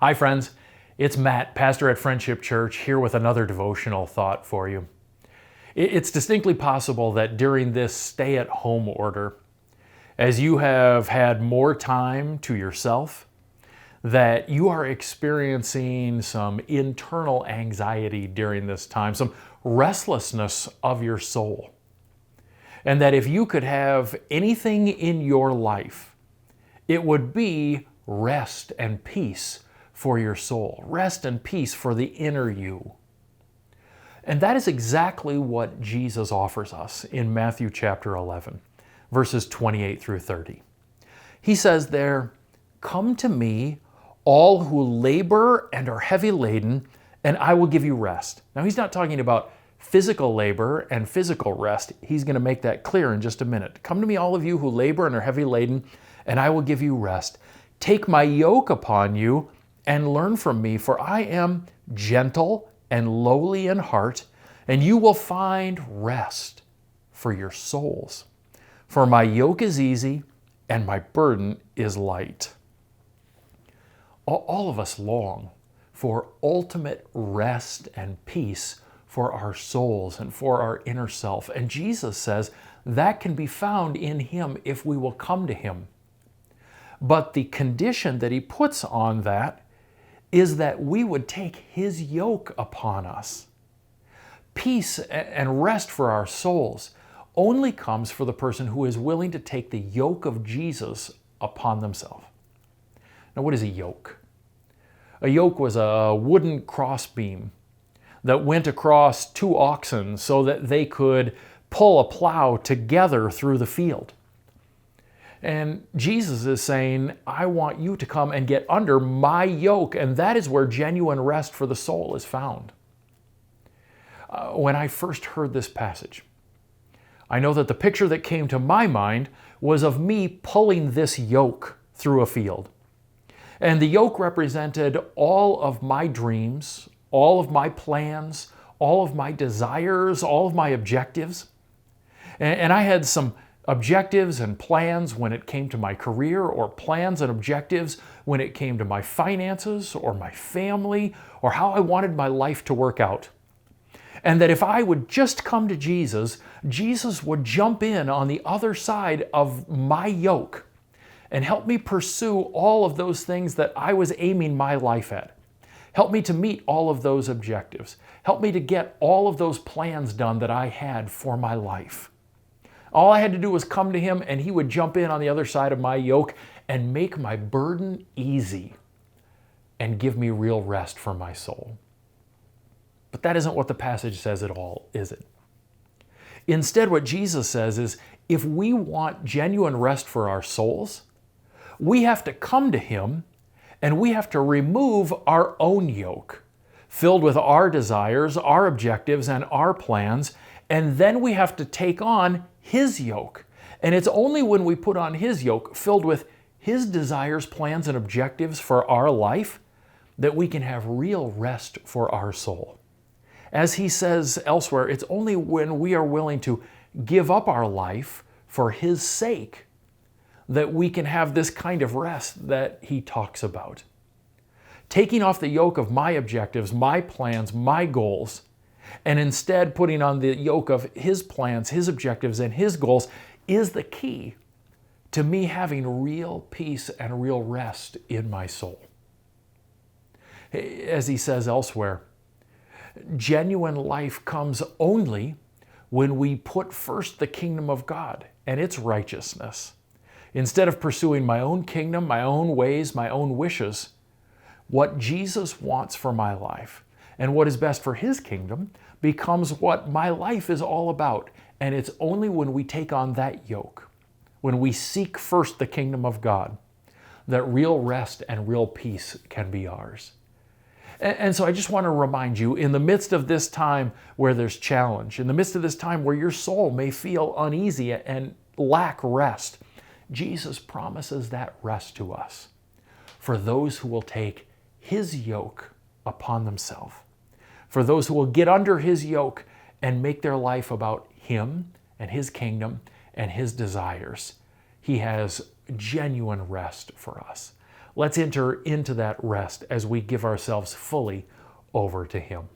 Hi friends, it's Matt, pastor at Friendship Church, here with another devotional thought for you. It's distinctly possible that during this stay-at-home order, as you have had more time to yourself, that you are experiencing some internal anxiety during this time, some restlessness of your soul. And that if you could have anything in your life, it would be rest and peace for your soul, rest and peace for the inner you. And that is exactly what Jesus offers us in Matthew chapter 11, verses 28 through 30. He says there, "Come to me, all who labor and are heavy laden, and I will give you rest." Now, he's not talking about physical labor and physical rest. He's going to make that clear in just a minute. "Come to me, all of you who labor and are heavy laden, and I will give you rest. Take my yoke upon you and learn from me, for I am gentle and lowly in heart, and you will find rest for your souls. For my yoke is easy and my burden is light." All of us long for ultimate rest and peace for our souls and for our inner self. And Jesus says that can be found in Him if we will come to Him. But the condition that He puts on that is that we would take His yoke upon us. Peace and rest for our souls only comes for the person who is willing to take the yoke of Jesus upon themselves. Now, what is a yoke? A yoke was a wooden crossbeam that went across two oxen so that they could pull a plow together through the field. And Jesus is saying, I want you to come and get under my yoke, and that is where genuine rest for the soul is found. When I first heard this passage, I know that the picture that came to my mind was of me pulling this yoke through a field. And the yoke represented all of my dreams, all of my plans, all of my desires, all of my objectives. And I had some objectives and plans when it came to my career, or plans and objectives when it came to my finances or my family or how I wanted my life to work out. And that if I would just come to Jesus, Jesus would jump in on the other side of my yoke and help me pursue all of those things that I was aiming my life at. Help me to meet all of those objectives. Help me to get all of those plans done that I had for my life. All I had to do was come to Him, and He would jump in on the other side of my yoke and make my burden easy and give me real rest for my soul. But that isn't what the passage says at all, is it? Instead, what Jesus says is, if we want genuine rest for our souls, we have to come to Him and we have to remove our own yoke, filled with our desires, our objectives, and our plans, and then we have to take on His yoke. And it's only when we put on His yoke, filled with His desires, plans, and objectives for our life, that we can have real rest for our soul. As He says elsewhere, it's only when we are willing to give up our life for His sake that we can have this kind of rest that He talks about. Taking off the yoke of my objectives, my plans, my goals, and instead putting on the yoke of His plans, His objectives, and His goals is the key to me having real peace and real rest in my soul. As He says elsewhere, genuine life comes only when we put first the kingdom of God and its righteousness. Instead of pursuing my own kingdom, my own ways, my own wishes, what Jesus wants for my life and what is best for His kingdom becomes what my life is all about. And it's only when we take on that yoke, when we seek first the kingdom of God, that real rest and real peace can be ours. And so I just want to remind you, in the midst of this time where there's challenge, in the midst of this time where your soul may feel uneasy and lack rest, Jesus promises that rest to us for those who will take His yoke upon themselves, for those who will get under His yoke and make their life about Him and His kingdom and His desires. He has genuine rest for us. Let's enter into that rest as we give ourselves fully over to Him.